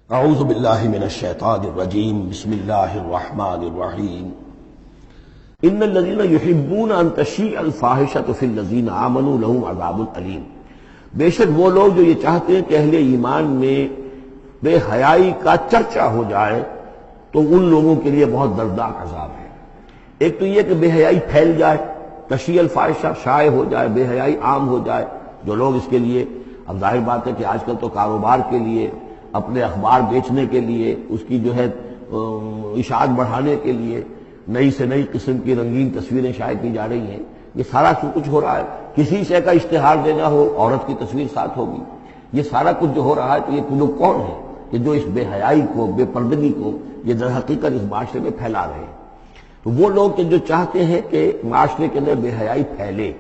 اعوذ باللہ من الشیطان الرجیم بسم اللہ الرحمن الرحیم ان الذین یحبون ان تشیع الفاحشۃ فی الذین آمنوا لہم عذاب علیم، بے شک وہ لوگ جو یہ چاہتے ہیں کہ اہل ایمان میں بے حیائی کا چرچا ہو جائے تو ان لوگوں کے لیے بہت دردناک عذاب ہے۔ ایک تو یہ کہ بے حیائی پھیل جائے، تشیع الفاحشہ شائع ہو جائے، بے حیائی عام ہو جائے، جو لوگ اس کے لیے، اب ظاہر بات ہے کہ آج کل تو کاروبار کے لیے، اپنے اخبار بیچنے کے لیے، اس کی جو ہے اشاعت بڑھانے کے لیے نئی سے نئی قسم کی رنگین تصویریں شائع کی جا رہی ہیں، یہ سارا کچھ ہو رہا ہے۔ کسی شے کا اشتہار دینا ہو، عورت کی تصویر ساتھ ہوگی، یہ سارا کچھ جو ہو رہا ہے، تو یہ لوگ کون ہیں کہ جو اس بے حیائی کو، بے پردگی کو یہ در حقیقت اس معاشرے میں پھیلا رہے ہیں؟ تو وہ لوگ کہ جو چاہتے ہیں کہ معاشرے کے اندر بے حیائی پھیلے،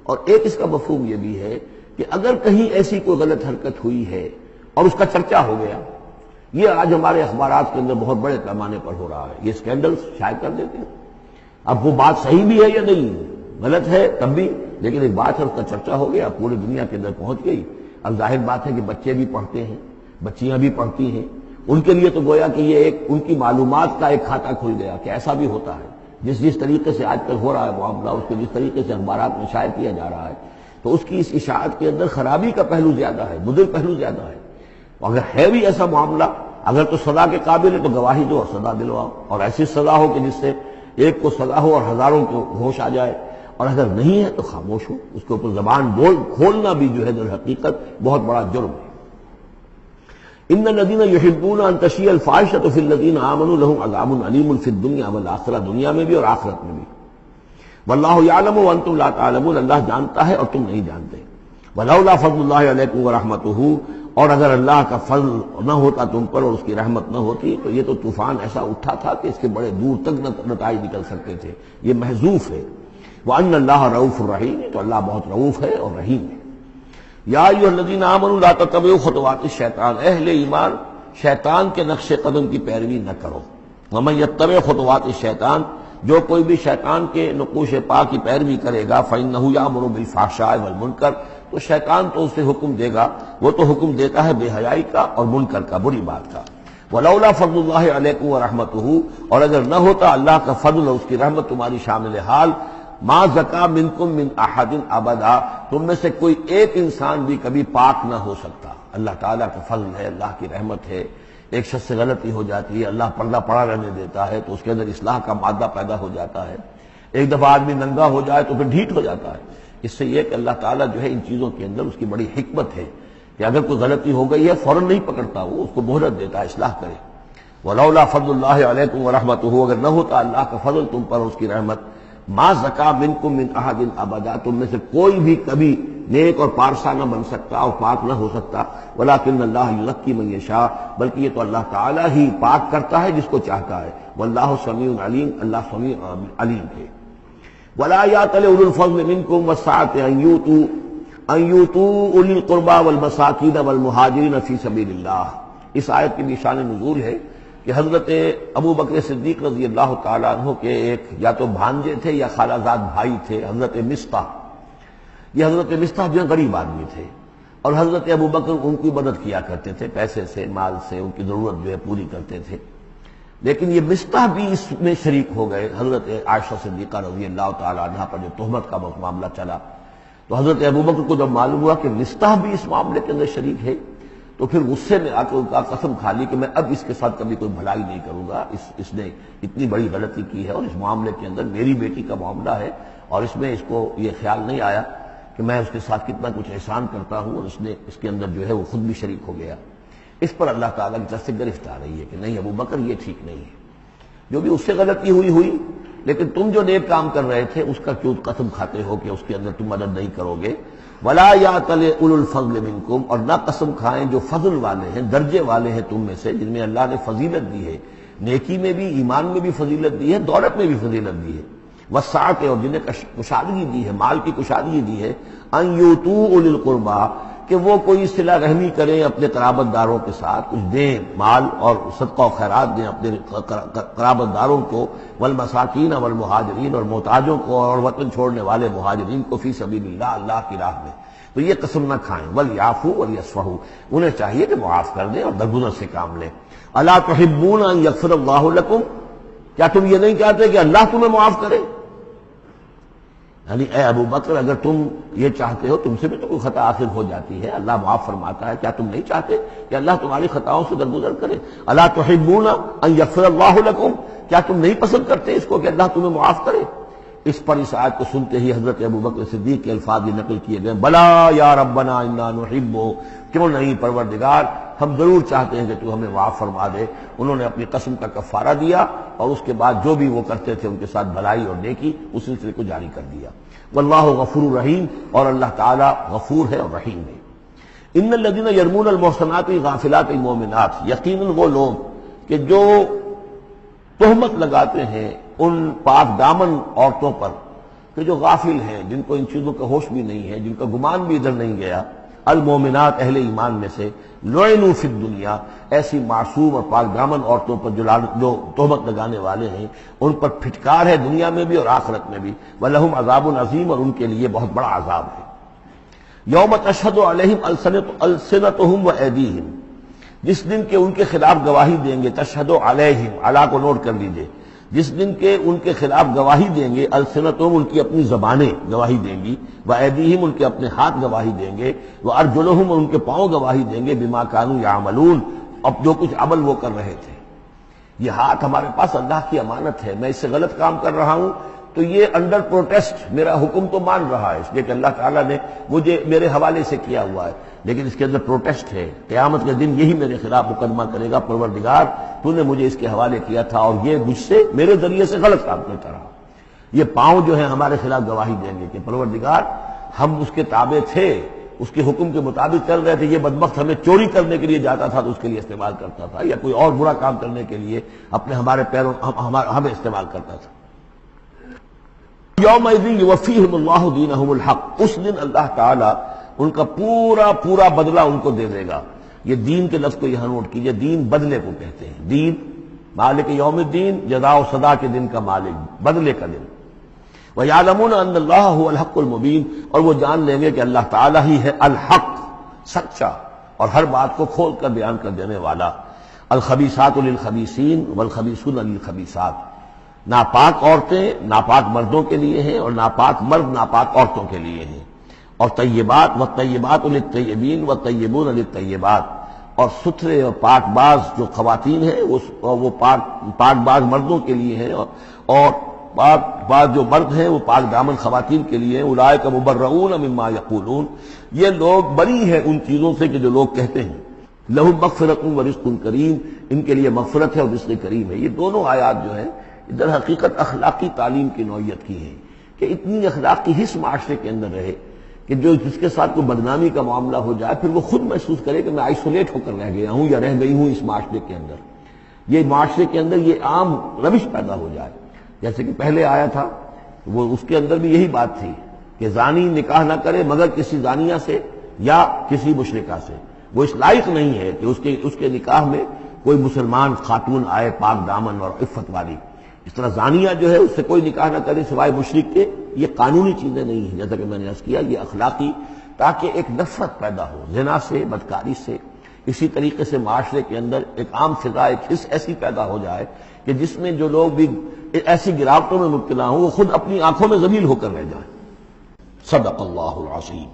اور ایک اس کا مفہوم یہ بھی ہے کہ اگر کہیں ایسی کوئی غلط حرکت ہوئی ہے اور اس کا چرچا ہو گیا، یہ آج ہمارے اخبارات کے اندر بہت بڑے پیمانے پر ہو رہا ہے، یہ اسکینڈل شائع کر دیتے ہیں۔ اب وہ بات صحیح بھی ہے یا نہیں، غلط ہے تب بھی، لیکن ایک بات ہے، اس کا چرچا ہو گیا، پوری دنیا کے اندر پہنچ گئی۔ اب ظاہر بات ہے کہ بچے بھی پڑھتے ہیں، بچیاں بھی پڑھتی ہیں، ان کے لیے تو گویا کہ یہ ایک ان کی معلومات کا ایک کھاتہ کھل گیا کہ ایسا بھی ہوتا ہے۔ جس طریقے سے آج کل ہو رہا ہے معاملہ، اس کو جس طریقے سے اخبارات میں شائع کیا جا رہا ہے، تو اس کی اس اشاعت کے اندر خرابی کا پہلو زیادہ ہے، مضر پہلو زیادہ ہے۔ اگر ہے بھی ایسا معاملہ، اگر تو سزا کے قابل ہے تو گواہی دو اور سزا دلواؤ، اور ایسی سزا ہو کہ جس سے ایک کو سزا ہو اور ہزاروں کو ہوش آ جائے، اور اگر نہیں ہے تو خاموش ہو، اس کے اوپر زبان کھولنا بھی جو ہے در حقیقت بہت بڑا جرم ہے۔ ان الذین یحبون ان تشیع الفاحشۃ فی الذین آمنوا لہم عذاب علیم فی الدنیا والآخرہ، دنیا میں بھی اور آخرت میں بھی۔ واللہ یعلم وانتم لا تعلمون، اللہ جانتا ہے اور تم نہیں جانتے۔ ولولا فضل اللہ علیکم ورحمتہ، اور اگر اللہ کا فضل نہ ہوتا تم پر اور اس کی رحمت نہ ہوتی تو یہ تو طوفان ایسا اٹھا تھا کہ اس کے بڑے دور تک نتائج نکل سکتے تھے، یہ محذوف ہے۔ وَأَنَّ اللَّهَ رَءُوفٌ رَحِيمٌ، تو اللہ بہت رؤوف ہے اور رحیم ہے۔ یا ایھا الذین آمنوا لا تتبعوا خطوات الشیطان، اہل ایمان شیطان کے نقش قدم کی پیروی نہ کرو۔ ومن یتبع خطوات الشیطان، جو کوئی بھی شیطان کے نقوش پا کی پیروی کرے گا، فإنہ یأمر بالفحشاء والمنکر، تو شیطان تو اسے حکم دے گا، وہ تو حکم دیتا ہے بے حیائی کا اور منکر کا، بری بات کا۔ ولولا فضل اللہ علیکم ورحمتہ، اور اگر نہ ہوتا اللہ کا فضل اور اس کی رحمت تمہاری شامل حال، ما زکا منکم من احد ابدا، تم میں سے کوئی ایک انسان بھی کبھی پاک نہ ہو سکتا۔ اللہ تعالیٰ کا فضل ہے، اللہ کی رحمت ہے، ایک شخص سے غلطی ہو جاتی ہے، اللہ پردہ پڑا رہنے دیتا ہے تو اس کے اندر اصلاح کا مادہ پیدا ہو جاتا ہے۔ ایک دفعہ آدمی ننگا ہو جائے تو پھر ڈھیٹ ہو جاتا ہے۔ اس سے یہ کہ اللہ تعالیٰ جو ہے ان چیزوں کے اندر اس کی بڑی حکمت ہے کہ اگر کوئی غلطی ہو گئی ہے فوراً نہیں پکڑتا، وہ اس کو مہلت دیتا ہے، اصلاح کرے۔ ولولا فضل اللہ علیکم ورحمتہ، اگر نہ ہوتا اللہ کا فضل تم پر اور اس کی رحمت، ما زکا منکم من احد ابدا، تم میں سے کوئی بھی کبھی نیک اور پارسا نہ بن سکتا اور پاک نہ ہو سکتا۔ ولکن اللہ یزکی من یشاء، بلکہ یہ تو اللہ تعالیٰ ہی پاک کرتا ہے جس کو چاہتا ہے۔ واللہ سمیع علیم، اللہ سمیع علیم ہے۔ ولا یأتل اولو الفضل منکم والسعة ان یؤتوا اولی القربى والمساکین والمہاجرین فی سبیل اللہ، اس آیت کی بھی شان نزول ہے کہ حضرت ابو بکر صدیق رضی اللہ تعالیٰ عنہ کے ایک یا تو بھانجے تھے یا خالہ زاد بھائی تھے، حضرت مصطح۔ یہ حضرت مصطح جو غریب آدمی تھے، اور حضرت ابو بکر ان کی مدد کیا کرتے تھے، پیسے سے، مال سے ان کی ضرورت جو ہے پوری کرتے تھے۔ لیکن یہ مصطح بھی اس میں شریک ہو گئے۔ حضرت عائشہ صدیقہ رضی اللہ تعالیٰ عنہ پر جو تہمت کا معاملہ چلا، تو حضرت ابو بکر کو جب معلوم ہوا کہ مصطح بھی اس معاملے کے اندر شریک ہے، تو پھر غصے میں آ کے ان کا قسم کھا لی کہ میں اب اس کے ساتھ کبھی کوئی بھلائی نہیں کروں گا، اس نے اتنی بڑی غلطی کی ہے، اور اس معاملے کے اندر میری بیٹی کا معاملہ ہے، اور اس میں اس کو یہ خیال نہیں آیا کہ میں اس کے ساتھ کتنا کچھ احسان کرتا ہوں، اور اس نے اس کے اندر جو ہے وہ خود بھی شریک ہو گیا۔ اس پر اللہ تعالیٰ کی طرف سے گرفت آ رہی ہے کہ نہیں ابو بکر یہ ٹھیک نہیں ہے، جو بھی اس سے غلطی ہوئی، لیکن تم جو نیک کام کر رہے تھے اس کا کیوں قسم کھاتے ہو کہ اس کے اندر تم مدد نہیں کرو گے۔ ولا یأتل اولو الفضل منکم، اور نہ قسم کھائیں جو فضل والے ہیں، درجے والے ہیں تم میں سے، جن میں اللہ نے فضیلت دی ہے، نیکی میں بھی، ایمان میں بھی فضیلت دی ہے، دولت میں بھی فضیلت دی ہے، وسعت، اور جنہیں کشادگی دی ہے، مال کی کشادگی دی ہے، ان یؤتوا اولی القربى، کہ وہ کوئی صلہ رحمی کریں اپنے قرابت داروں کے ساتھ، کچھ دیں، مال اور صدقہ و خیرات دیں اپنے قرابت داروں کو، والمساکین والمہاجرین، اور محتاجوں کو اور وطن چھوڑنے والے مہاجرین کو، فی سبیل اللہ، اللہ کی راہ میں۔ تو یہ قسم نہ کھائیں، ولیعفوا ولیصفحوا، انہیں چاہیے کہ معاف کر دیں اور درگزر سے کام لیں۔ الا تحبون ان یغفر اللہ لکم، کیا تم یہ نہیں چاہتے کہ اللہ تمہیں معاف کرے؟ یعنی اے ابو بکر، اگر تم یہ چاہتے ہو، تم سے بھی تو کوئی خطا آخر ہو جاتی ہے، اللہ معاف فرماتا ہے، کیا تم نہیں چاہتے کہ اللہ تمہاری خطاؤں سے درگزر کرے؟ الا تحبون ان یغفر اللہ لکم، کیا تم نہیں پسند کرتے اس کو کہ اللہ تمہیں معاف کرے؟ اس پر اس آیت کو سنتے ہی حضرت ابو بکر صدیق کے الفاظ یہ نقل کیے گئے، بلا یا ربنا انا نحب، کیوں نہیں پروردگار، ہم ضرور چاہتے ہیں کہ تو ہمیں معاف فرما دے۔ انہوں نے اپنی قسم کا کفارہ دیا اور اس کے بعد جو بھی وہ کرتے تھے ان کے ساتھ بھلائی اور نیکی، اس سلسلے کو جاری کر دیا۔ واللہ غفور رحیم، اور اللہ تعالی غفور ہے اور رحیم ہے۔ ان الذین یرمون المحصنات الغافلات المؤمنات، یقیناً وہ لوگ کہ جو تہمت لگاتے ہیں ان پاک دامن عورتوں پر کہ جو غافل ہیں، جن کو ان چیزوں کا ہوش بھی نہیں ہے، جن کا گمان بھی ادھر نہیں گیا، المومنات اہل ایمان میں سے، لعنوا فی الدنیا، ایسی معصوم اور پاک دامن عورتوں پر جو تہمت لگانے والے ہیں ان پر پھٹکار ہے دنیا میں بھی اور آخرت میں بھی، ولہم عذاب عظیم، اور ان کے لیے بہت بڑا عذاب ہے۔ یوم تشہد علیہم السنتہم وایدیہم، جس دن کے ان کے خلاف گواہی دیں گے، تشہد علیہم، علی کو نوٹ کر لیجئے، جس دن کے ان کے خلاف گواہی دیں گے، السنتہم ان کی اپنی زبانیں گواہی دیں گی، وایدیہم ان کے اپنے ہاتھ گواہی دیں گے، وارجلہم ان کے پاؤں گواہی دیں گے، بما کانوا یعملون، اب جو کچھ عمل وہ کر رہے تھے۔ یہ ہاتھ ہمارے پاس اللہ کی امانت ہے، میں اس سے غلط کام کر رہا ہوں تو یہ انڈر پروٹیسٹ میرا حکم تو مان رہا ہے، اس لیے کہ اللہ تعالیٰ نے مجھے میرے حوالے سے کیا ہوا ہے، لیکن اس کے اندر پروٹیسٹ ہے، قیامت کے دن یہی میرے خلاف مقدمہ کرے گا، پروردگار تو نے مجھے اس کے حوالے کیا تھا اور یہ مجھ سے میرے ذریعے سے غلط کام کرتا رہا۔ یہ پاؤں جو ہیں ہمارے خلاف گواہی دیں گے کہ پروردگار ہم اس کے تابع تھے، اس کے حکم کے مطابق چل رہے تھے، یہ بدبخت ہمیں چوری کرنے کے لیے جاتا تھا تو اس کے لیے استعمال کرتا تھا، یا کوئی اور برا کام کرنے کے لیے ہمارے پیروں ہمیں استعمال کرتا تھا۔ یومئذ یوفیہم اللہ دینہم الحق، اس دن اللہ تعالیٰ ان کا پورا بدلہ ان کو دے دے گا۔ یہ دین کے لفظ کو یہاں نوٹ کیجئے، دین بدلے کو کہتے ہیں، دین مالک یوم الدین، جزا و سزا کے دن کا مالک، بدلے کا دن۔ وَيَعْلَمُونَ أَنَّ اللَّهَ هُوَ الْحَقُّ الْمُبِينُ، اور وہ جان لیں گے کہ اللہ تعالیٰ ہی ہے الحق، سچا اور ہر بات کو کھول کر بیان کر دینے والا۔ الخبیثات للخبیثین والخبیثون للخبیثات، ناپاک عورتیں ناپاک مردوں کے لیے ہیں اور ناپاک مرد ناپاک عورتوں کے لیے ہیں، اور طیبات والطیبات للطیبین والطیبون للطیبات، اور ستھرے اور پاک باز جو خواتین ہیں وہ پاک باز مردوں کے لیے ہیں، اور پاک باز جو مرد ہیں وہ پاک دامن خواتین کے لیے ہیں۔ اولئک مبرؤون مما یقولون، یہ لوگ بری ہیں ان چیزوں سے کہ جو لوگ کہتے ہیں۔ لہم مغفرۃ ورزق کریم، ان کے لیے مغفرت ہے اور رزق کریم ہے۔ یہ دونوں آیات جو ہیں در حقیقت اخلاقی تعلیم کی نوعیت کی ہیں کہ اتنی اخلاقی حس معاشرے کے اندر رہے کہ جس کے ساتھ کوئی بدنامی کا معاملہ ہو جائے پھر وہ خود محسوس کرے کہ میں آئسولیٹ ہو کر رہ گیا ہوں یا رہ گئی ہوں اس معاشرے کے اندر، یہ معاشرے کے اندر یہ عام روش پیدا ہو جائے۔ جیسے کہ پہلے آیا تھا وہ اس کے اندر بھی یہی بات تھی کہ زانی نکاح نہ کرے مگر کسی زانیہ سے یا کسی مشرکہ سے، وہ اس لائق نہیں ہے کہ اس کے نکاح میں کوئی مسلمان خاتون آئے پاک دامن اور عفت والی۔ اس طرح زانیہ جو ہے اس سے کوئی نکاح نہ کرے سوائے مشرک کے، یہ قانونی چیزیں نہیں ہیں، جیسا کہ میں نے عرض کیا یہ اخلاقی، تاکہ ایک نفرت پیدا ہو زنا سے، بدکاری سے۔ اسی طریقے سے معاشرے کے اندر ایک عام فضا، ایک حس ایسی پیدا ہو جائے کہ جس میں جو لوگ بھی ایسی گراوٹوں میں مبتلا ہوں وہ خود اپنی آنکھوں میں ذلیل ہو کر رہ جائیں۔ صدق اللہ العظیم۔